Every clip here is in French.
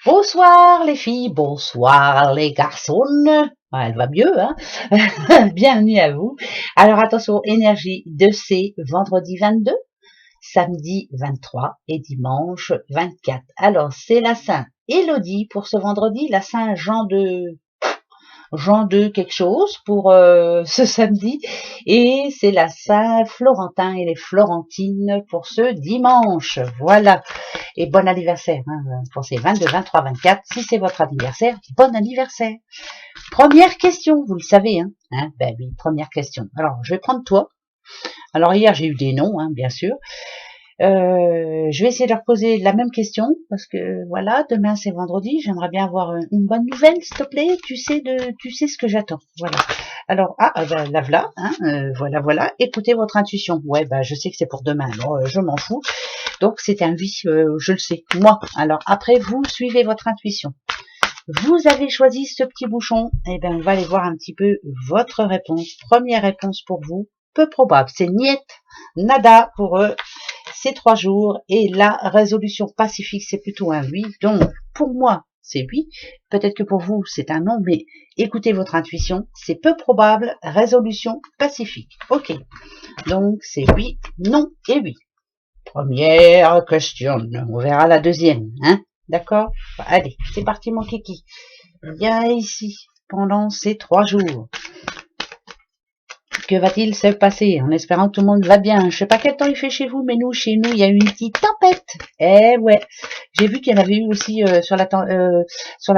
Bonsoir les filles, bonsoir les garçons. Ah, elle va mieux, hein. Bienvenue à vous. Alors attention, énergie de C, vendredi 22, samedi 23 et dimanche 24. Alors c'est la Saint Élodie pour ce vendredi, la Saint Jean de quelque chose pour ce samedi, et c'est la Saint-Florentin et les Florentines pour ce dimanche. Voilà, et bon anniversaire pour ces 22, 23, 24. Si c'est votre anniversaire, bon anniversaire. Première question, vous le savez, ben oui, première question. Alors, je vais prendre toi. Alors hier, j'ai eu des noms, bien sûr. Je vais essayer de leur poser la même question parce que voilà, demain c'est vendredi, j'aimerais bien avoir une bonne nouvelle, s'il te plaît. Tu sais ce que j'attends. Voilà. Alors ben, la voilà, voilà. Écoutez votre intuition. Ouais, ben je sais que c'est pour demain. Alors je m'en fous. Donc c'est un oui, je le sais. Moi. Alors après vous suivez votre intuition. Vous avez choisi ce petit bouchon. Eh ben on va aller voir un petit peu votre réponse. Première réponse pour vous. Peu probable. C'est niet, nada pour eux. Ces 3 jours, et la résolution pacifique, c'est plutôt un oui. Donc, pour moi, c'est oui. Peut-être que pour vous, c'est un non, mais écoutez votre intuition. C'est peu probable, résolution pacifique. Ok. Donc, c'est oui, non et oui. Première question. On verra la deuxième, D'accord? Allez, c'est parti, mon kiki. Viens ici pendant ces 3 jours. Que va-t-il se passer? En espérant que tout le monde va bien. Je sais pas quel temps il fait chez vous, mais chez nous, il y a eu une petite tempête. Eh ouais. J'ai vu qu'il y en avait eu aussi sur la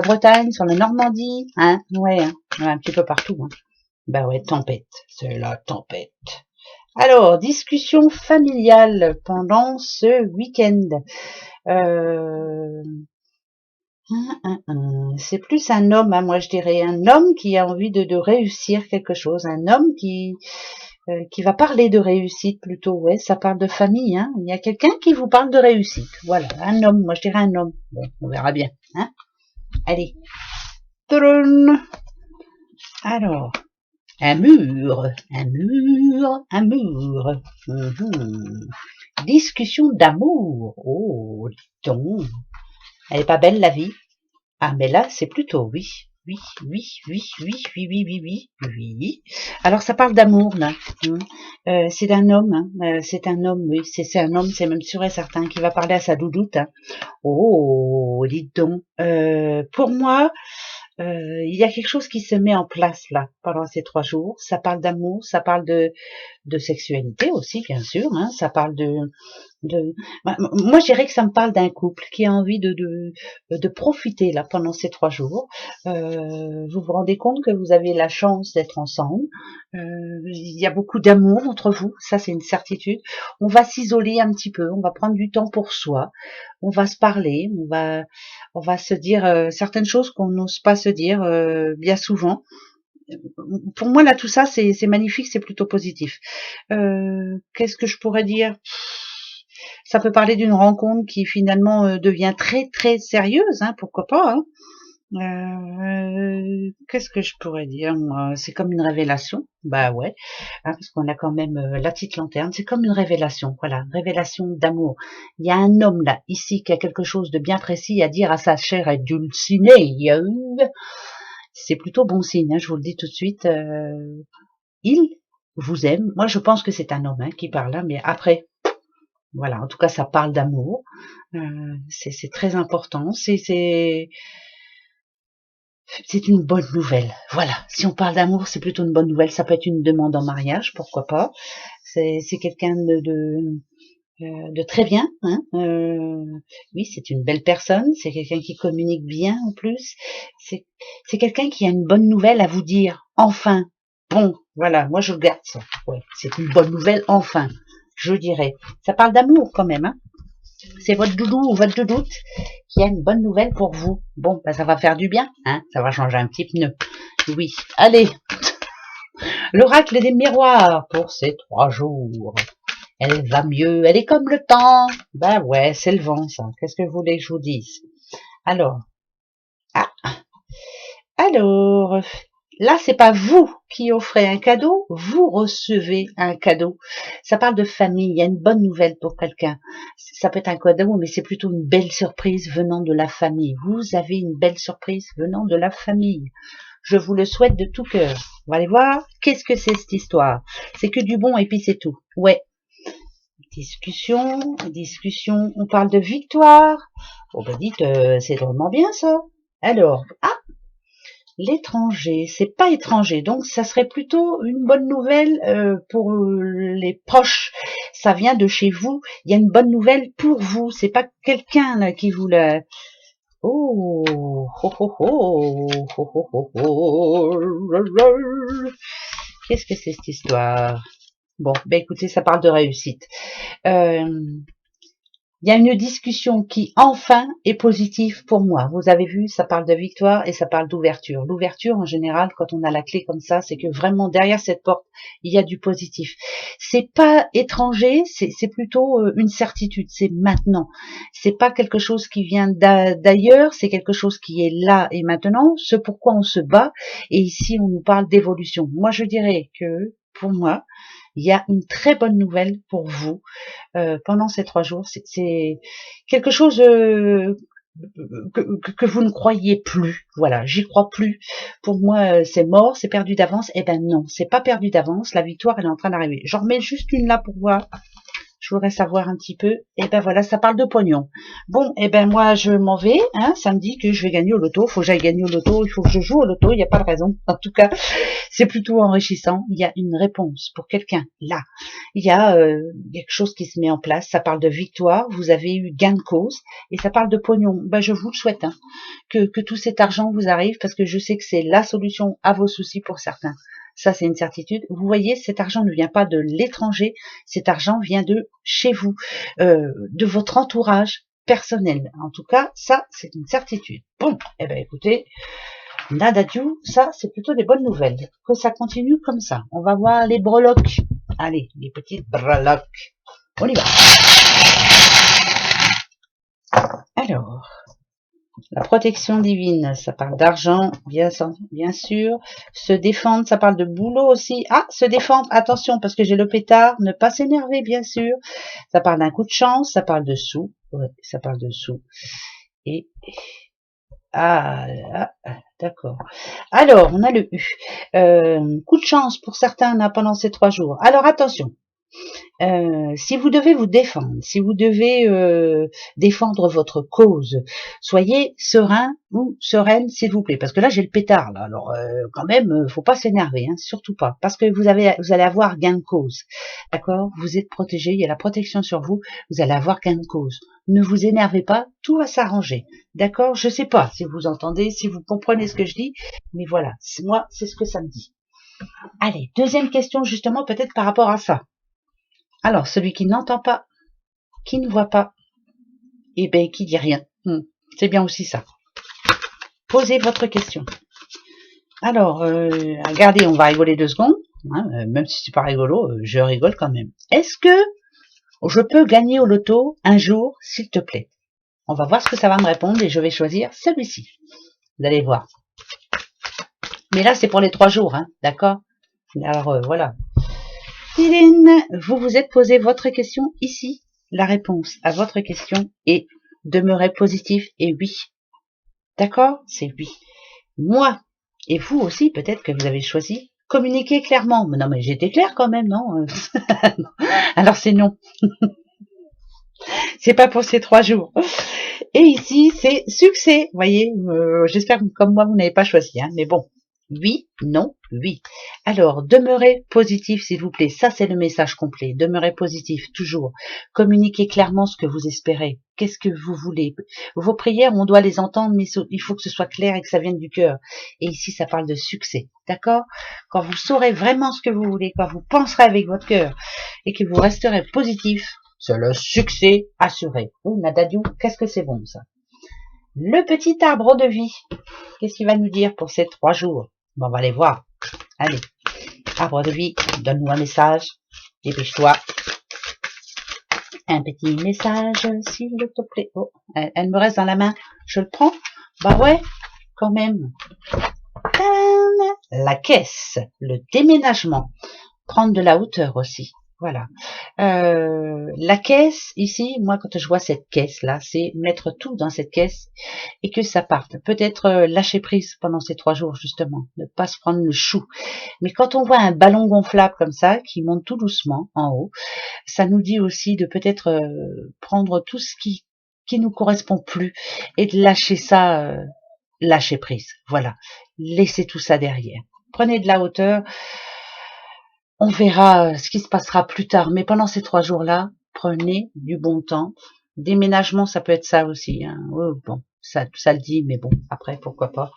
Bretagne, sur la Normandie, Ouais, un petit peu partout. Bah ouais, tempête. C'est la tempête. Alors, discussion familiale pendant ce week-end. C'est plus un homme, moi je dirais, un homme qui a envie de réussir quelque chose, un homme qui va parler de réussite plutôt, ouais, ça parle de famille, il y a quelqu'un qui vous parle de réussite, voilà, un homme, moi je dirais un homme, bon, on verra bien, allez, alors, un mur, discussion d'amour, oh, donc, elle est pas belle la vie? Ah, mais là, c'est plutôt oui. Oui. Alors, ça parle d'amour, là. C'est d'un homme, c'est un homme, oui. C'est un homme, c'est même sûr et certain, qui va parler à sa doudoute. Oh, dites donc. Pour moi, il y a quelque chose qui se met en place, là, pendant ces 3 jours. Ça parle d'amour, ça parle de sexualité aussi, bien sûr, ça parle moi je dirais que ça me parle d'un couple qui a envie de profiter là pendant ces 3 jours. Vous vous rendez compte que vous avez la chance d'être ensemble. Il y a beaucoup d'amour entre vous, ça c'est une certitude. On va s'isoler un petit peu, on va prendre du temps pour soi, on va se parler, on va se dire certaines choses qu'on n'ose pas se dire bien souvent. Pour moi là tout ça c'est magnifique, c'est plutôt positif. Qu'est-ce que je pourrais dire? Ça peut parler d'une rencontre qui finalement devient très très sérieuse, pourquoi pas. Qu'est-ce que je pourrais dire, moi? C'est comme une révélation, bah ouais, parce qu'on a quand même la petite lanterne, c'est comme une révélation, voilà, révélation d'amour. Il y a un homme là, ici, qui a quelque chose de bien précis à dire à sa chère et dulcinée. C'est plutôt bon signe, je vous le dis tout de suite. Il vous aime. Moi, je pense que c'est un homme qui parle là, mais après, voilà, en tout cas, ça parle d'amour. C'est très important. C'est une bonne nouvelle. Voilà. Si on parle d'amour, c'est plutôt une bonne nouvelle. Ça peut être une demande en mariage, pourquoi pas. C'est quelqu'un de très bien. Oui, c'est une belle personne. C'est quelqu'un qui communique bien en plus. C'est quelqu'un qui a une bonne nouvelle à vous dire. Enfin. Bon, voilà. Moi, je garde ça. Ouais, c'est une bonne nouvelle. Enfin, je dirais. Ça parle d'amour quand même. C'est votre doudou ou votre doudoute qui a une bonne nouvelle pour vous. Bon, ça va faire du bien, ça va changer un petit pneu. Oui, allez. L'oracle des miroirs pour ces 3 jours. Elle va mieux, elle est comme le temps. Ben ouais, c'est le vent, ça. Qu'est-ce que vous voulez que je vous dise? Alors, alors, là, c'est pas vous qui offrez un cadeau, vous recevez un cadeau. Ça parle de famille, il y a une bonne nouvelle pour quelqu'un. Ça peut être un cadeau, mais c'est plutôt une belle surprise venant de la famille. Vous avez une belle surprise venant de la famille. Je vous le souhaite de tout cœur. On va aller voir, qu'est-ce que c'est cette histoire? C'est que du bon et puis c'est tout. Ouais. Discussion, on parle de victoire. Oh ben dites, c'est drôlement bien ça. Alors, l'étranger, c'est pas étranger, donc ça serait plutôt une bonne nouvelle pour les proches. Ça vient de chez vous. Il y a une bonne nouvelle pour vous. C'est pas quelqu'un qui vous l'a. Oh, ho, ho, ho, ho, ho, ho, ho. Qu'est-ce que c'est cette histoire? Bon, ben écoutez, ça parle de réussite. Il y a une discussion qui, enfin, est positive pour moi. Vous avez vu, ça parle de victoire et ça parle d'ouverture. L'ouverture, en général, quand on a la clé comme ça, c'est que vraiment, derrière cette porte, il y a du positif. C'est pas étranger, c'est plutôt une certitude. C'est maintenant. C'est pas quelque chose qui vient d'ailleurs, c'est quelque chose qui est là et maintenant. Ce pourquoi on se bat. Et ici, on nous parle d'évolution. Moi, je dirais que, pour moi, il y a une très bonne nouvelle pour vous pendant ces 3 jours. C'est quelque chose que vous ne croyez plus. Voilà, j'y crois plus. Pour moi, c'est mort, c'est perdu d'avance. Eh ben non, c'est pas perdu d'avance. La victoire, elle est en train d'arriver. J'en remets juste une là pour voir. Je voudrais savoir un petit peu. Et ben voilà, ça parle de pognon. Bon, et ben moi je m'en vais. Hein, ça me dit que je vais gagner au loto. Faut que j'aille gagner au loto. Il faut que je joue au loto. Il n'y a pas de raison. En tout cas, c'est plutôt enrichissant. Il y a une réponse pour quelqu'un là. Il y a quelque chose qui se met en place. Ça parle de victoire. Vous avez eu gain de cause et ça parle de pognon. Ben je vous le souhaite hein, que tout cet argent vous arrive parce que je sais que c'est la solution à vos soucis pour certains. Ça, c'est une certitude. Vous voyez, cet argent ne vient pas de l'étranger. Cet argent vient de chez vous, de votre entourage personnel. En tout cas, ça, c'est une certitude. Bon, eh ben, écoutez, Nadadiou, ça, c'est plutôt des bonnes nouvelles. Que ça continue comme ça. On va voir les breloques. Allez, les petites breloques. On y va. Alors, la protection divine, ça parle d'argent, bien sûr. Se défendre, ça parle de boulot aussi. Ah, se défendre, attention, parce que j'ai le pétard. Ne pas s'énerver, bien sûr. Ça parle d'un coup de chance, ça parle de sous. Ouais, ça parle de sous. Et... d'accord. Alors, on a le U. Coup de chance pour certains pendant ces 3 jours. Alors, attention. Si vous devez vous défendre, si vous devez défendre votre cause, soyez serein ou sereine s'il vous plaît, parce que là j'ai le pétard là. Alors quand même, faut pas s'énerver, hein, surtout pas, parce que vous allez avoir gain de cause, d'accord? Vous êtes protégé, il y a la protection sur vous, vous allez avoir gain de cause. Ne vous énervez pas, tout va s'arranger, d'accord? Je sais pas si vous entendez, si vous comprenez ce que je dis, mais voilà, moi c'est ce que ça me dit. Allez, deuxième question justement peut-être par rapport à ça. Alors, celui qui n'entend pas, qui ne voit pas, et ben qui dit rien. C'est bien aussi ça. Posez votre question. Alors, regardez, on va rigoler 2 secondes. Hein, même si c'est pas rigolo, je rigole quand même. Est-ce que je peux gagner au loto un jour, s'il te plaît? On va voir ce que ça va me répondre et je vais choisir celui-ci. Vous allez voir. Mais là, c'est pour les 3 jours, hein, d'accord? Alors, voilà. Vous vous êtes posé votre question ici. La réponse à votre question est demeurer positif et oui. D'accord? C'est oui. Moi, et vous aussi, peut-être que vous avez choisi communiquer clairement. Mais non, mais j'étais claire quand même, non? Alors c'est non. C'est pas pour ces 3 jours. Et ici, c'est succès. Vous voyez, j'espère que comme moi, vous n'avez pas choisi, hein, mais bon. Oui, non, oui. Alors, demeurez positif, s'il vous plaît. Ça, c'est le message complet. Demeurez positif, toujours. Communiquez clairement ce que vous espérez. Qu'est-ce que vous voulez? Vos prières, on doit les entendre, mais il faut que ce soit clair et que ça vienne du cœur. Et ici, ça parle de succès. D'accord? Quand vous saurez vraiment ce que vous voulez, quand vous penserez avec votre cœur et que vous resterez positif, c'est le succès assuré. Oh, Nadadiou, qu'est-ce que c'est bon, ça. Le petit arbre de vie. Qu'est-ce qu'il va nous dire pour ces 3 jours? Bon, on va aller voir. Allez, arbre de vie, donne-nous un message. Dépêche-toi. Un petit message, s'il te plaît. Oh, elle me reste dans la main. Je le prends? Bah ouais, quand même. la caisse, le déménagement, prendre de la hauteur aussi. Voilà. La caisse, ici, moi, quand je vois cette caisse-là, c'est mettre tout dans cette caisse et que ça parte. Peut-être lâcher prise pendant ces 3 jours, justement. Ne pas se prendre le chou. Mais quand on voit un ballon gonflable comme ça, qui monte tout doucement en haut, ça nous dit aussi de peut-être prendre tout ce qui nous correspond plus et de lâcher ça, lâcher prise. Voilà. Laissez tout ça derrière. Prenez de la hauteur. On verra ce qui se passera plus tard. Mais pendant ces 3 jours-là, prenez du bon temps. Déménagement, ça peut être ça aussi. Hein. Oh, bon, ça le dit, mais bon, après, pourquoi pas.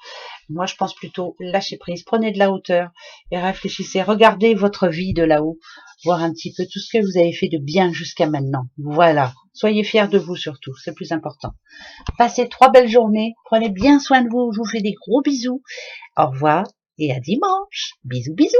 Moi, je pense plutôt lâcher prise. Prenez de la hauteur et réfléchissez. Regardez votre vie de là-haut. Voir un petit peu tout ce que vous avez fait de bien jusqu'à maintenant. Voilà. Soyez fiers de vous surtout. C'est le plus important. Passez 3 belles journées. Prenez bien soin de vous. Je vous fais des gros bisous. Au revoir et à dimanche. Bisous, bisous.